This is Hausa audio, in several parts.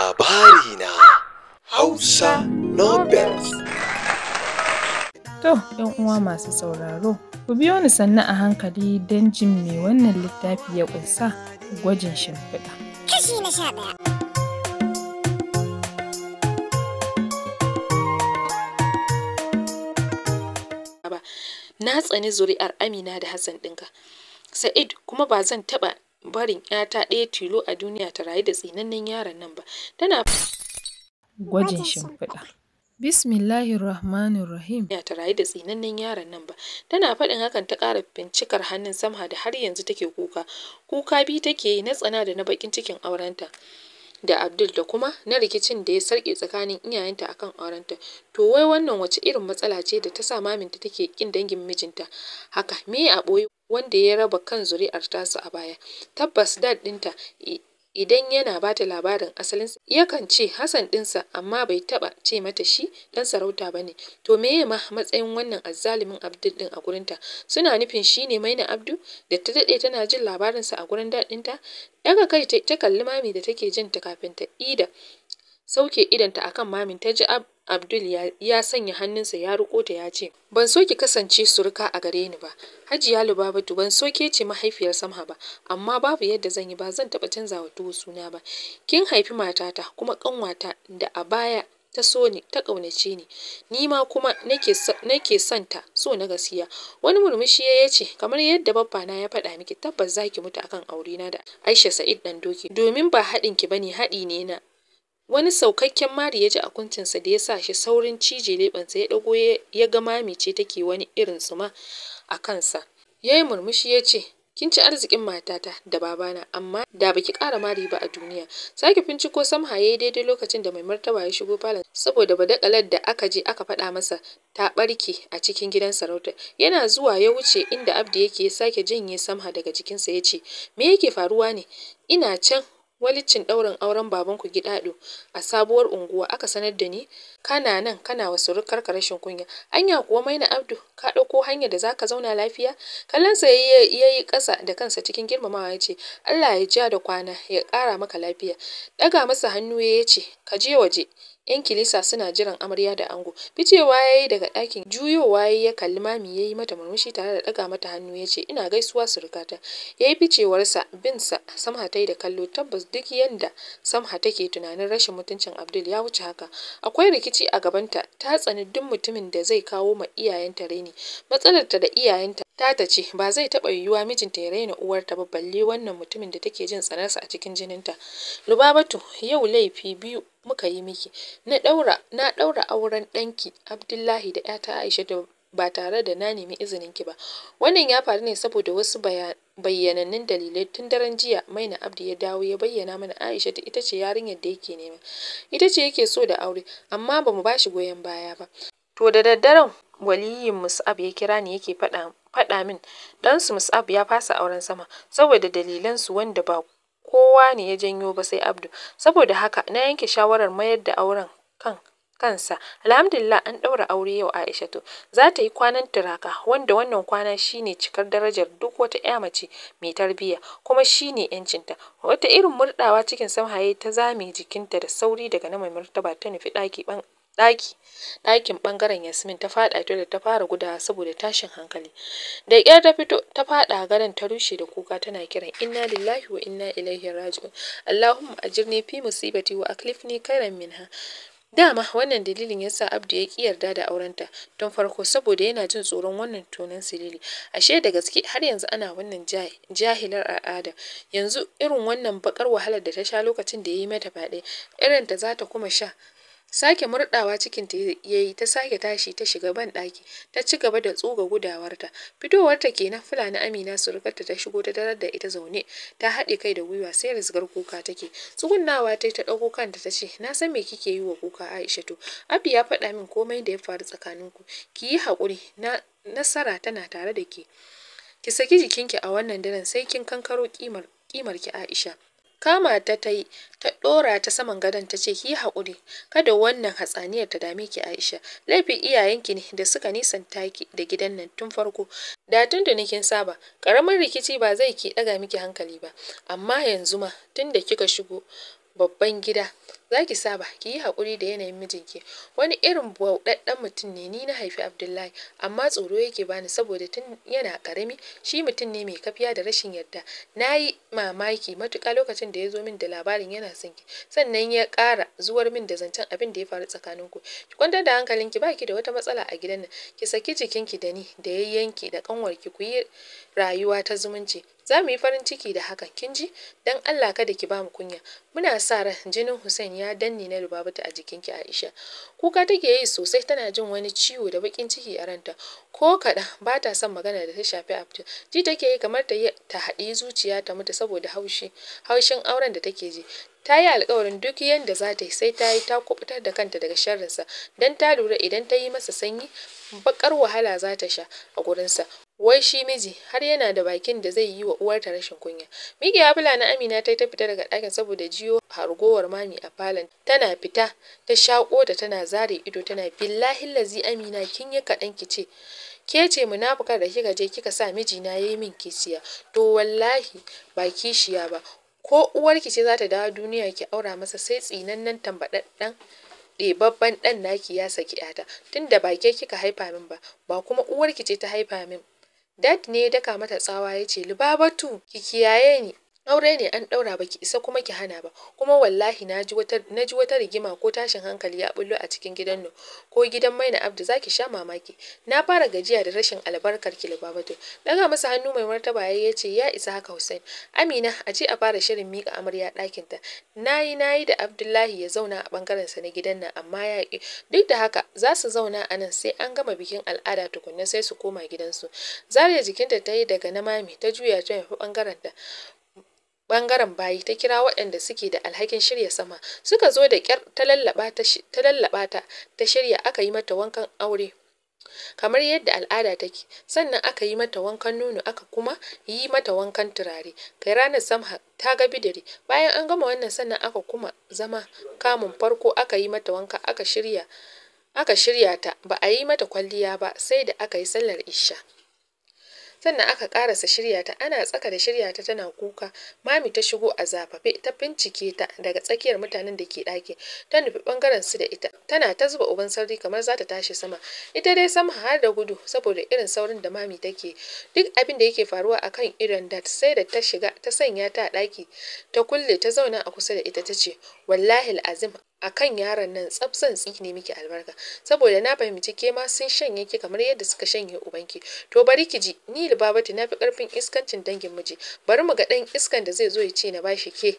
Labari na Hausa Novels. To, ‘yan uwa masu sauraro, ku biyo ni sannu a hankali don jin me wannan littafi ya ƙunsa gwajin shimfiɗa. Kashi na 11. Na tsani zuri'ar Amina da Hassan ɗinka, Sa'id, kuma ba zan taɓa barin ‘yata ɗaya tilo a duniya ta rayu da tsinannen yaron nan ba. Tana Gwajin shimfiɗa. Bismillahirrahmanirrahim. ta rayu da tsinannen yaron nan ba. Tana faɗin hakan ta ƙara bincikar hannun Samha da har yanzu take kuka. Kuka biyu take yi, na tsana da na bakin cikin aurenta da Abdul, da kuma na rikicin da ya sarƙe tsakanin iyayenta akan aurenta. To wai wannan wace irin matsala ce da ta sa maminta take ƙin dangin mijinta haka? Me a ɓoye wanda ya raba kan zuri'ar tasu a baya? Tabbas dad ɗinta idan yana ba ta labarin asalinsa yakan ce Hassan ɗinsa, amma bai taɓa ce mata shi ɗan sarauta ba ne. To meye ma matsayin wannan azzalumin Abdul ɗin a gurinta? Suna nufin shi ne Maina Abdu da ta daɗe tana jin labarinsa a gurin dad ɗinta? Daga kai ta kalli mami da take jin ta kafin ta sauke idanta akan mamin. Ta ji Abdul ya sanya hannunsa ya riko ta ya ce, ban so ki kasance suruka a gare ni ba Hajiya Lubabatu, ban so ke ce mahaifiyar Samha ba, amma babu yadda zan yi, ba zan taɓa canza wa tuwo suna ba. Kin haifi matata kuma ƙanwata da a baya ta so ni, ta ƙaunace ni ma kuma nake son ta so na gaskiya. Wani murmushi ya ce, kamar yadda babbana ya faɗa miki, tabbas zaki mutu akan aurena da Aisha Sa'id ɗan doki, domin ba haɗin ki bane, haɗi ne na. Wani saukakken mari ya ji a kuncinsa da ya sa shi saurin cije leɓensa. Ya ɗago ya ga mami ce take wani irin tsuma a kansa. Ya yi murmushi ya ce, kin ci arzikin matata da babana, amma da baki ƙara mari ba a duniya. Sake finciko Samha ya yi daidai lokacin da mai martaba ya shigo falon, saboda badakalar da aka je aka faɗa masa ta ɓarke a cikin gidan sarauta. Yana zuwa ya wuce inda Abdu yake, ya sake janye Samha daga jikinsa ya ce, me yake faruwa ne? Ina can walicin ɗaurin auren babanku Gidado a sabuwar unguwa aka sanar da ni. Kana nan kana wa surukarka rashin kunya. Anya kuwa Maina Abdu, ka ɗauko hanyar da zaka zauna lafiya? Kallonsa ya yi ƙasa da kansa cikin girmamawa ya ce, Allah ya ja da kwana, ya ƙara maka lafiya. Ɗaga masa hannu ya ce, ka je waje, yan kilisa suna jiran amarya da ango. Ficewa ya yi daga ɗakin, juyowa ya kalli mami, ya yi mata murmushi tare da ɗaga mata hannu ya ce, ina gaisuwa surukata. Ya yi ficewarsa, binsa Samha ta yi da kallo. Tabbas duk yanda Samha take tunanin rashin mutuncin Abdul ya wuce haka. Akwai rikici a gabanta, ta tsani duk mutumin da zai kawo ma iyayenta raini. Matsalarta da iyayenta ta ce ba zai taɓa yiwuwa mijinta ya raina uwarta ba, balle wannan mutumin da take jin tsanarsa a cikin jininta. Lubabatu, yau laifi biyu muka yi miki. Na ɗaura auren ɗanki Abdullahi da ‘yata Aisha ba tare da na nemi izininki ba. Wannan ya faru ne saboda wasu bayyanannun dalilai. Tun daren jiya Maina Abdu ya dawo ya bayyana mana Aisha ita ce yarinyar da yake nema, ita ce yake so da aure, amma ba mu bashi goyon baya ba. To da daddaren waliyin Mus'ab ya kira ni yake faɗa min ɗansu Mus'ab ya fasa auren Sama saboda dalilansu wanda ba kowa ne ya janyo ba sai Abdu. Saboda haka na yanke shawarar mayar da auren kansa. Alhamdulillah, an ɗaura aure yau. Aishatu za ta yi kwanan turaka, wanda wannan kwana shine cikar darajar duk wata ƴa mace mai tarbiyya, kuma shine yancinta. Wata irin murɗawa cikin Samha yayi, ta zame jikinta da sauri daga na mai martaba ta nufi ɗakin ɓangaren Yasmin. Ta faɗa da ta fara gudawa saboda tashin hankali. Da ƙyar ta fito ta faɗa gadon, ta rushe da kuka tana kiran inna lillahi wa inna ilaihi raji'un. Allahumma ajirni fi musibati wa aklifni khairan minha. Dama wannan dalilin yasa Abdu ya ƙi yarda da aurenta tun farko, saboda yana jin tsoron wannan tonan silili. Ashe da gaske har yanzu ana wannan jahilar al'ada. Yanzu irin wannan bakar wahalar da ta sha lokacin da ya yi mata fyaɗe, irin ta za ta kuma sha. Sake murɗawa cikinta ya yi, ta sake tashi ta shiga ban ɗaki, ta ci gaba da tsuga gudawarta. Fitowarta kenan Fulani Amina surukarta ta shigo ta tarar da ita zaune, ta haɗe kai da gwiwa sai rizgar kuka take. Tsugunnawa ta ɗago kanta ta ce, na san me kike yi wa kuka Aishatu. Abi ya faɗa min komai da ya faru tsakaninku. Ki yi haƙuri, nasara tana tare da ke. Ki saki jikinki a wannan daren sai kin kankaro kimar ki Aisha. Kama ta yi ta ɗora ta saman gadon ta ce ki yi haƙuri, kada wannan hatsaniyar ta dame ki Aisha. Laifin iyayenki ne da suka nisanta ki da gidan nan tun farko. Da tuntuni kin saba, ƙaramin rikici ba zai ki ɗaga miki hankali ba. Amma yanzu ma tunda kika shigo babban gida za ki saba, ki yi haƙuri da yanayin mijinki. Wani irin bauɗaɗɗen mutum ne, ni na haifi Abdullahi amma tsoro yake bani saboda tun yana ƙarami shi mutum ne mai kafiya da rashin yarda. Na yi mamaki matuƙa lokacin da ya zo min da labarin yana son ki, sannan ya ƙara zuwar min da zancen abin da ya faru tsakaninku. Ki kwantar da hankalinki, ba ki da wata matsala a gidan nan. Ki saki jikinki da ni da yayyanki da ƙanwarki ku yi rayuwa ta zumunci. Za mu yi farin ciki da hakan, kin ji? Dan Allah kada ki ba mu kunya. Muna sa ran jinin Hussein ya danne na Lubabatu a jikinki Aisha. Kuka take yi sosai, tana jin wani ciwo da bakin ciki a ranta. Ko kaɗan ba ta son magana da ta shafi Abdul. Ji take yi kamar ta haɗi zuciya ta mutu saboda haushin auren da take ji. Ta yi alƙawarin duk yanda za ta yi sai ta kubutar da kanta daga sharrinsa, don ta lura idan ta yi masa sanyi baƙar wahala za ta sha a gurinsa. Wai shi miji har yana da bakin da zai yi wa uwarta rashin kunya. Miƙewa Fulani Amina ta fita daga ɗakin saboda jiyo hargowar mami a falon. Tana fita ta shaƙo da tana zare ido tana billahi lazi Amina kin yi kaɗan ki ce. Ke ce munafukar da kika je kika sa mijina yayi min kishiya. To wallahi ba kishiya ba. Ko uwarki ce za ta dawo duniya ki aura masa sai tsinannen tambaɗaɗɗen ɗebabban ɗan naki ya saki ƴata. Tunda ba ke kika haifa min ba kuma uwarki ce ta haifa min. Dad ne ya daka mata tsawa ya ce, Lubabatu, ki kiyaye ni. Aure ne an ɗaura baki isa kuma ki hana ba. Kuma wallahi na ji wata rigima ko tashin hankali ya bullo a cikin gidan nan. Ko gidan Maina Abdu za ki sha mamaki. Na fara gajiya da rashin albarkar ki Lubabatu. Daga masa hannu mai martaba ya ce ya isa haka Hussein. Amina a ce a fara shirin mika amarya ɗakin ta. Nayi da Abdullahi ya zauna a bangaren sa na gidan nan amma ya ki. Duk da haka za su zauna a nan sai an gama bikin al'ada tukunna sai su koma gidansu. Zariya jikinta ta yi daga na mami ta juya ta nufi bangaren bayi ta kira waɗanda suke da alhakin shirya sama. Suka zo da ƙyar ta lallaba ta shirya aka yi mata wankan aure kamar yadda al'ada take, sannan aka yi mata wankan nono aka kuma yi mata wankan turare. Kai ranar Samha ta ga bidiri. Bayan an gama wannan sannan aka kuma zama kamun farko aka yi mata wanka aka shirya ta. Ba a yi mata kwalliya ba sai da aka yi sallar isha. Sannan aka karasa shirya ta. Ana tsaka da shirya ta tana kuka. Mami ta shigo a zafafe ta bincike ta daga tsakiyar mutanen da ke ɗaki. Ta nufi bangaren su da ita. Tana ta zuba uban sarri kamar za ta tashi sama. Ita dai sama har da gudu saboda irin saurin da mami take. Duk abin da yake faruwa akan irin dat sai da ta shiga ta sanya ta a ɗaki. Ta kulle ta zauna a kusa da ita ta ce wallahi azim akan yaron nan tsabsan tsine miki albarka saboda na fahimci ke ma sun shanye ki kamar yadda suka shanye ubanki. To bari ki ji, ni Lubabatu na fi karfin iskancin dangin miji. Bari mu ga dan iskan da zai zo ya ce na bashi ke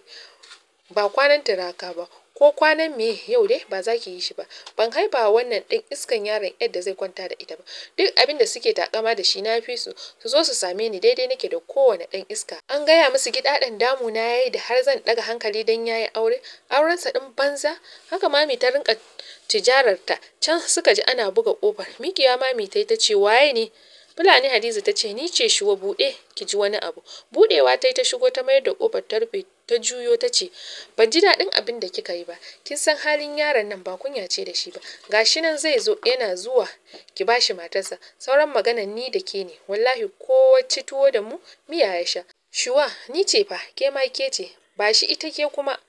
ba kwanan turaka ba ko kwanan me yau dai ba za ki yi shi ba. Ban haifa wannan ɗan iskan yaron yadda zai kwanta da ita ba. Duk abin da suke takama da shi na fi su zo su same ni daidai nake da kowane ɗan iska. An gaya musu gidaɗen damu na yayi da har zan ɗaga hankali dan yayi aurensa ɗin banza. Haka mami ta rinka tijararta. Can suka ji ana buga ƙofar. Mikiya mami ta ce waye ne? Fulani Hadiza ta ce ni ce Shuwa buɗe ki ji wani abu. Buɗewa ta shigo ta mayar da ƙofar ta rufe ta juyo ta ce ban ji daɗin abin da kika yi ba. Kin san halin yaron nan ba kunya ce da shi ba. Gashi nan zai zo yana zuwa ki bashi matarsa. Sauran maganan ni da ke ne. Wallahi ko ci tuwo da mu miya ya sha. Shuwa ni ce fa ke ma ke ce ba shi ita ke kuma.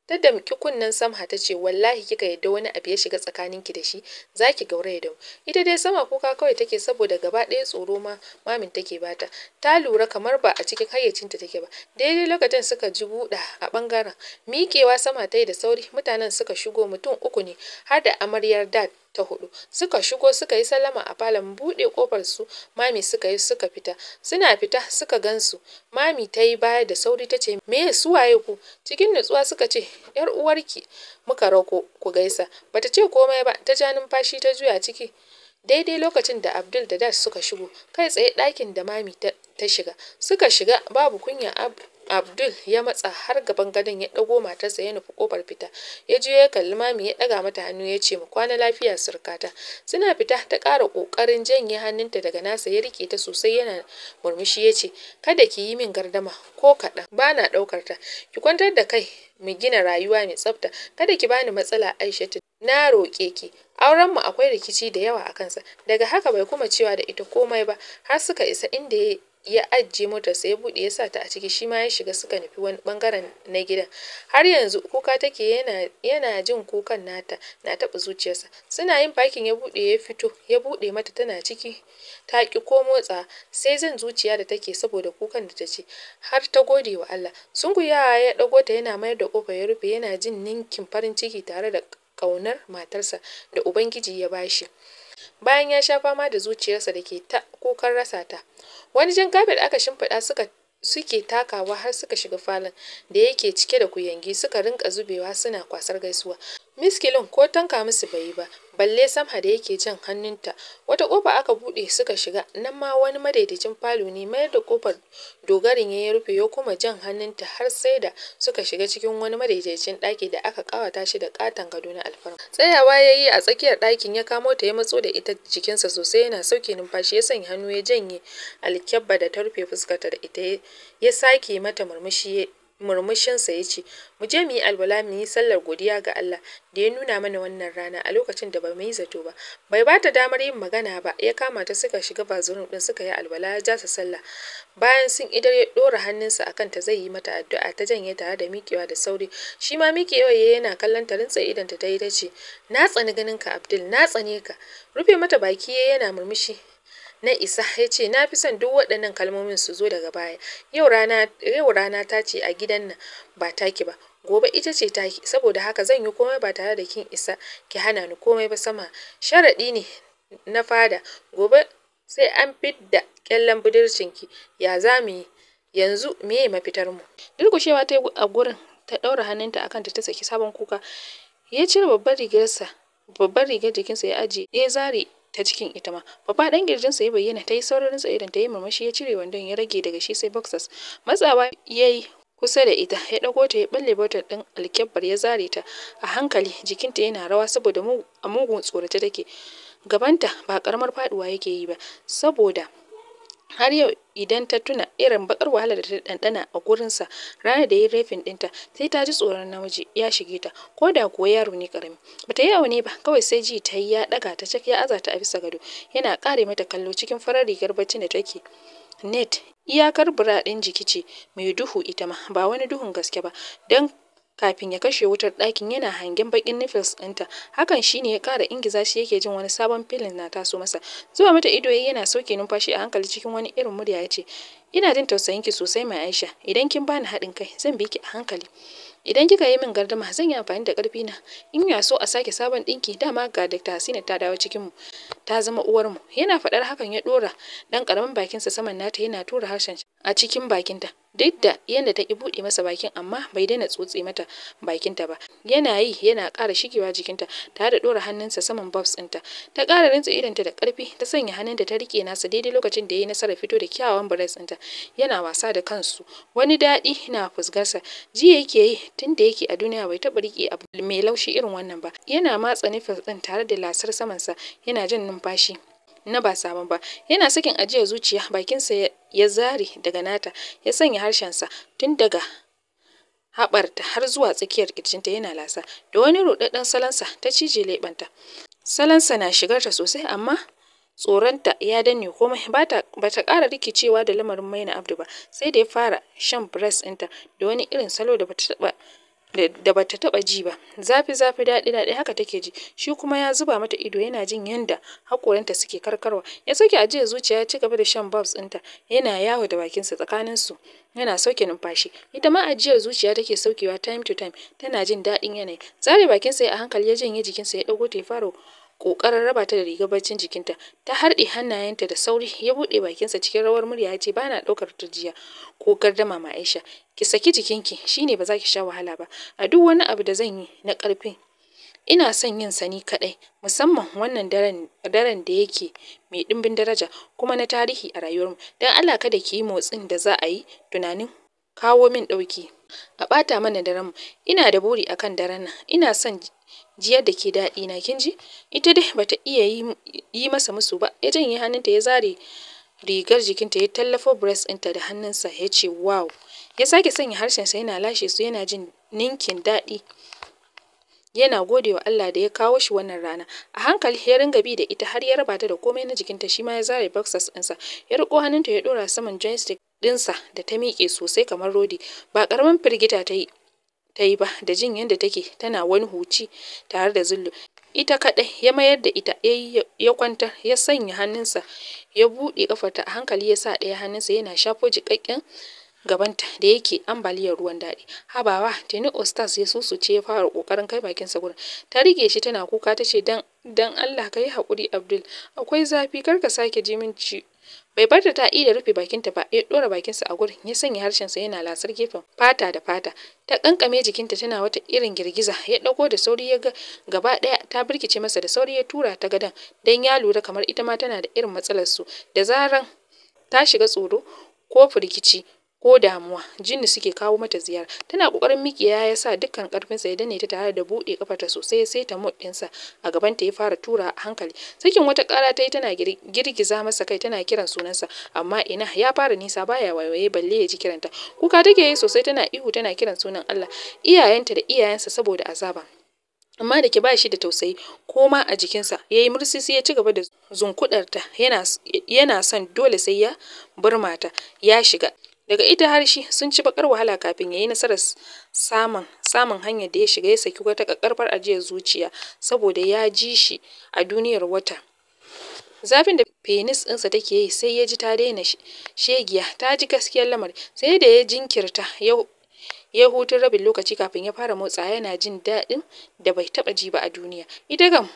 Ta damƙi kunnen Samha ta ce wallahi kika yadda wani abu ya shiga tsakaninki da shi zaki gauraya da mu. Ita dai Sama kuka kawai take saboda gaba ɗaya tsoro ma mamin take bata. Ta lura kamar ba a cikin hayyacinta take ba. Daidai lokacin suka ji buɗa a ɓangaren. Miƙewa Sama ta yi da sauri. Mutanen suka shigo mutum 3 ne har da amaryar dad ta 4. Suka shigo suka yi sallama a falon. Buɗe ƙofar su mami suka fita. Suna fita suka gansu. Mami ta yi baya da sauri ta ce me su waye ku? Cikin nutsuwa suka ce yar uwarki muka rako ku gaisa. Bata ce komai ba, ta ja numfashi ta juya ciki. Daidai lokacin da Abdul da Dad suka shigo, kai tsaye ɗakin da mami ta shiga. Suka shiga babu kunya Abdul ya matsa har gaban gadon ya ɗago matarsa ya nufi ƙofar fita. Ya juyo ya kalli Mami ya ɗaga mata hannu ya ce mu kwana lafiya surkata. Suna fita ta ƙara ƙoƙarin janye hannunta daga nasa ya riƙe ta sosai yana murmushi ya ce kada ki yi min gardama ko kaɗan ba na ɗaukar ta. Ki kwantar da kai mu gina rayuwa mai tsafta. Kada ki bani matsala Aishatu. Na roƙe ki. Aurenmu akwai rikici da yawa a kansa. Daga haka bai kuma cewa da ita komai ba har suka isa inda ya ajiye motarsa ya buɗe ya sa ta a ciki shi ma ya shiga suka nufi wani ɓangaren na gidan. Har yanzu kuka take yana jin kukan nata na taɓa zuciyarsa. Suna yin fakin ya buɗe ya fito ya buɗe mata tana ciki ta ƙi ko motsa sai zan zuciya da take saboda kukan da ta ce har ta gode wa Allah. Sunkuyawa ya ɗago ta yana mayar da ƙofa ya rufe yana jin ninkin farin ciki tare da ƙaunar matarsa da Ubangiji ya bashi. Bayan ya sha fama da zuciyarsa da ke ta kukan rasa ta. Wani jan kafet aka shimfiɗa suke takawa har suka shiga falon da yake cike da kuyangi suka rinka zubewa suna kwasar gaisuwa. Miskilin ko tanka musu bai yi ba balle Samha da yake jan hannunta. Wata kofa aka bude suka shiga nan ma wani madaidaicin falo ne mayar da kofar dogarin ya rufe ya kuma jan hannunta har sai da suka shiga cikin wani madaidaicin ɗaki da aka kawata shi da katon gado na alfarma. Tsayawa ya yi a tsakiyar ɗakin ya kamo ta ya matso da ita jikinsa sosai yana sauke numfashi ya sanya hannu ya janye alkyabba da ta rufe fuskarta da ita ya sake mata murmushinsa ya ce mu je mu yi alwala mu yi sallar godiya ga Allah da ya nuna mana wannan rana a lokacin da ba mu yi zato ba. Bai bata damar yin magana ba ya kama ta suka shiga bazurum din suka yi alwala ya ja su sallah. Bayan sun idar ya dora hannunsa akan ta zai yi mata addu'a ta janye tare da miƙewa da sauri. Shi ma miƙewa yana kallon ta rintsa idan ta yi ta ce na tsani ganin ka Abdul na tsane ka. Rufe mata baki yana murmushi na isa ya ce na fi son duk waɗannan kalmomin su zo daga baya. Yau rana ta ce a gidan nan ba taki ba. Gobe ita ce taki saboda haka zan yi komai ba tare da kin isa ki hana ni komai ba sama. Sharaɗi ne na fada. Gobe sai an fidda kyallen budurcinki. Ya za mu yi? Yanzu meye mafitar mu? Durƙushewa ta yi a gurin ta ɗaura hannunta akan ta saki sabon kuka. Ya cire babbar rigar jikinsa ya ajiye ya zare ta cikin ita ma. Babba ɗan kirjinsa ya bayyana ta yi saurarin tsaye ta yi murmushi ya cire wandon ya rage daga shi sai boxers. Matsawa ya yi kusa da ita ya ɗago ta ya balle botar ɗin alkyabbar ya zare ta a hankali jikinta yana rawa saboda a mugun tsorata take. Gabanta ba karamar faduwa yake yi ba saboda har yau idan ta tuna irin bakar wahala da ta ɗanɗana a gurinsa ranar da ya yi rafin ɗinta sai ta ji tsoron namiji ya shige ta ko da kuwa yaro ne karami. Bata yi aune ba kawai sai ji ta yi ya ɗaga ta cak ya aza ta a bisa gado yana ƙare mata kallo cikin farar rigar bacci da take net iyakar bura ɗin jiki ce mai duhu ita ma ba wani duhun gaske ba don kafin ya kashe wutar ɗakin yana hangen bakin nipples ɗinta hakan shine ya ƙara ingiza shi yake jin wani sabon filin na taso masa. Zuwa mata ido yana sauke numfashi a hankali cikin wani irin murya ya ce ina jin tausayin ki sosai mai Aisha idan kin bani haɗin kai zan bi ki a hankali. Idan kika yi min gardama zan yi amfani da ƙarfi na in ya so a sake sabon ɗinki dama ga Dr. Hasina ta dawo cikin mu ta zama uwar mu. Yana faɗar hakan ya ɗora ɗan ƙaramin bakinsa saman nata yana tura harshen a cikin bakinta duk da yadda ta ki buɗe masa bakin amma bai daina tsotse mata bakinta ba. Yana yi yana ƙara shigewa jikinta tare da ɗora hannunsa saman bobs ɗinta. Ta ƙara rintsa idonta da ƙarfi ta sanya hannunta ta riƙe nasa daidai lokacin da ya yi nasarar fito da kyawawan breasts ɗinta yana wasa da kansu. Wani daɗi na fusgarsa jiya yake yi tun da yake a duniya bai taɓa riƙe abu mai laushi irin wannan ba. Yana matsa nipples ɗin tare da lasar samansa yana jin numfashi na ba sabon ba. Yana sakin ajiyar zuciya bakinsa ya zare daga nata ya sanya harshensa tun daga haɓarta har zuwa tsakiyar kirjinta yana lasa da wani ruɗaɗɗen salonsa ta cije leɓenta. Salonsa na shigarta sosai amma tsoronta ya danne komai bata ƙara rikicewa da lamarin Maina Abdu ba sai da ya fara shan breast ɗinta da wani irin salo da bata taɓa ji ba. Zafi daɗi haka take ji. Shi kuma ya zuba mata ido yana jin yanda hakoranta suke karkarwa. Ya sauke ajiyar zuciya ya ci gaba da shan bobs ɗinta yana yawo da bakinsa tsakaninsu yana sauke numfashi. Ita ma ajiyar zuciya take saukewa time to time tana jin daɗin yanayi. Zare bakinsa ya a hankali ya janye jikinsa ya ɗago ta ya fara ƙoƙarin raba ta da rigar baccin jikinta. Ta harɗe hannayenta da sauri ya buɗe bakinsa cikin rawar murya ya ce bana ɗaukar turjiya ko gardama ma Aisha. Ki saki jikinki shine ba za ki sha wahala ba. A duk wani abu da zan yi na ƙarfin ina son yin sani kaɗai musamman wannan daren da yake mai ɗimbin daraja kuma na tarihi a rayuwarmu. Don Allah kada ki yi motsin da za a yi tunanin kawo min ɗauki a ɓata mana daren mu. Ina da buri akan daren nan, ina son jiyar da ke daɗi na, kin ji? Ita dai bata iya yi masa musu ba. Ya janye hannunta ya zare rigar jikinta ya tallafo breast ɗinta da hannunsa ya ce wow. Ya sake sanya harshensa yana lashe su yana jin ninkin daɗi. Yana gode wa Allah da ya kawo shi wannan rana. A hankali ya ringa bi da ita har ya raba ta da komai na jikinta. Shi ma ya zare boxers ɗinsa ya riko hannunta ya ɗora saman joystick ɗinsa da ta miƙe sosai kamar rodi. Ba ƙaramin firgita ta yi ba da jin yadda take tana wani huci tare da zullu. Ita kaɗai ya mayar da ita ya kwantar ya sanya hannunsa ya buɗe ƙafarta a hankali ya sa ɗaya hannunsa yana shafo jiƙaƙƙen gabanta da yake ambaliyar ruwan daɗi. Habawa tuni Ostaz ya susuce ya fara ƙoƙarin kai bakinsa gurin. Ta rike shi tana kuka ta ce dan Allah ka yi haƙuri Abdul, akwai zafi kar ka sake ji min ci. Bai bar ta da rufe bakinta ba, ya ɗora bakinsa a gurin ya sanya harshensa yana lasar gefen fata da fata. Ta kankame jikinta tana wata irin girgiza. Ya ɗago da sauri ya ga gaba ɗaya ta birkice masa da sauri ya tura ta gadon dan ya lura kamar ita ma tana da irin matsalar su. Da zaran ta shiga tsoro ko firgici ko damuwa jinni suke kawo mata ziyara. Tana kokarin miƙiya ya sa dukkan karfinsa ya danne ta tare da buɗe kafarta sosai sai ta mood ɗinsa a gaban ta ya fara tura a hankali. Sakin wata ƙara ta yi tana girgiza masa kai tana kiran sunansa amma ina ya fara nisa baya waiwaye balle ya ji kiranta. Kuka take yi sosai tana ihu tana kiran sunan Allah, iyayenta da iyayensa saboda azaba. Amma da ke ba shi da tausayi ko ma a jikinsa ya yi mursisi ya ci gaba da zunkuɗarta yana son dole sai ya burma ta ya shiga. Daga ita har shi sun ci bakar wahala kafin ya yi nasarar samun hanyar da ya shiga ya saki wata kakkarfar ajiyar zuciya saboda ya ji shi a duniyar wata. Zafin da penis ɗinsa take yi sai ya ji ta daina shegiya ta ji gaskiyar lamari sai da ya jinkirta ya hutun rabin lokaci kafin ya fara motsa yana jin daɗin da bai taɓa ji ba a duniya. Ita kam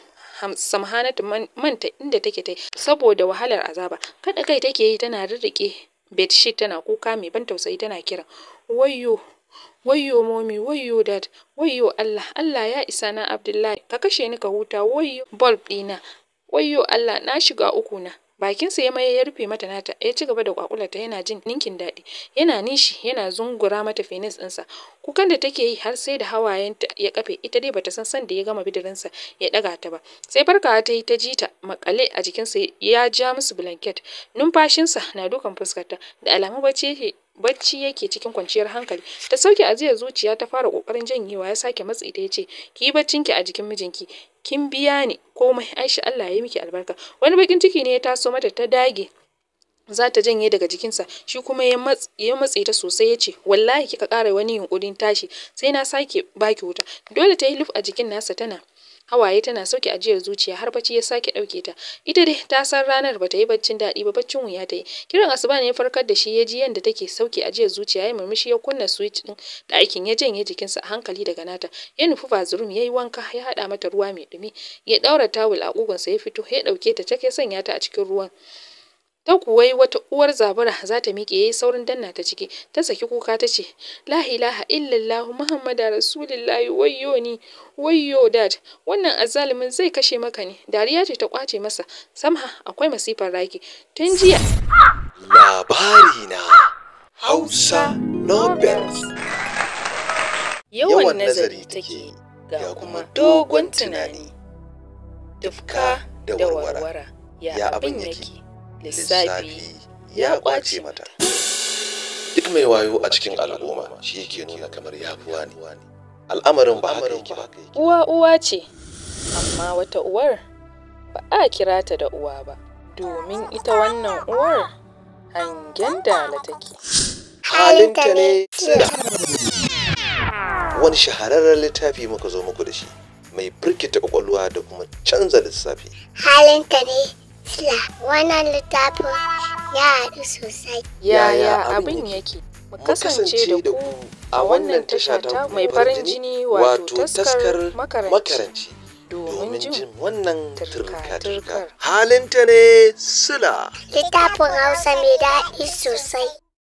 Samhanatu manta inda take ta saboda wahalar azaba. Kada kai take yi tana rirriƙe bedsheet tana kuka mai ban tausayi tana kiran wayyo mommy, wayyo dad, wayyo Allah ya isa na Abdullahi ka kashe ni ka huta, wayyo bulb ɗina, wayyo Allah na shiga uku na. Bakinsa ya maye ya rufe mata nata ya ci gaba da kwakularta yana jin ninkin daɗi yana nishi yana zungura mata fenis ɗinsa. Kukan da take yi har sai da hawayenta ya kafe. Ita dai bata san sanda ya gama bidirinsa ya ɗaga ta ba. Sai farkawa ta yi ta ji ta makale a jikinsa ya ja musu blanket. Numfashinsa na dukan fuskarta da alamu bacci yake cikin kwanciyar hankali. Ta sauke ajiyar zuciya ta fara kokarin janyewa ya sake matsi ta yace ki yi baccinki a jikin mijinki. Kin biya ni komai Aisha Allah ya yi miki albarka. Wani bakin ciki ne ya taso mata ta dage za ta janye daga jikinsa shi kuma ya matse ta sosai ya ce wallahi kika ƙara wani yunkurin tashi sai na sake baki wuta. Dole ta yi luf a jikin nasa tana hawaye tana sauke ajiyar zuciya har bacci ya sake ɗauke ta. Ita dai ta san ranar bata yi baccin daɗi ba, baccin wuya ta yi. Kiran asuba ne ya farkar da shi ya ji yadda take sauke ajiyar zuciya ya murmushi ya kunna switch ɗin ɗakin ya janye jikinsa a hankali daga nata ya nufi bathroom ya yi wanka ya haɗa mata ruwa mai ɗumi ya ɗaura tawul a ƙugunsa ya fito ya ɗauke ta cak ya sanya ta a cikin ruwan. Ta kuwai wata uwar zabura za ta miƙe yayi saurin danna ta ciki ta saki kuka ta ce la ilaha illallah muhammadu rasulullahi wayyo ni wayyo dad wannan azzalumin zai kashe maka ne. Dariya ce ta kwace masa. Samha akwai masifar raki tun jiya. Labari na Hausa Novels. Yawan nazari take ga kuma dogon tunani. Tufka da warwara ya abin yake. Lissafi ya kwace mata. Duk mai wayo a cikin al'umma shi yake nuna kamar yafuwa ne. Al'amarin ba haka yake ba. Uwa ce, amma wata uwar ba a kira ta da uwa ba, domin ita wannan uwar hangen dala take. Halinta ne sila. Wani shahararren littafi muka zo muku da shi mai birkita kwakwalwa da kuma canza lissafi. Halinta ne sila. Wannan littafin ya haɗu sosai. Yaya abin yake? Mu kasance da ku a wannan tasha ta mai farin jini wato taskar makaranci domin jin wannan turka-turkar. Halinta ne sila. Littafin Hausa mai daɗi sosai.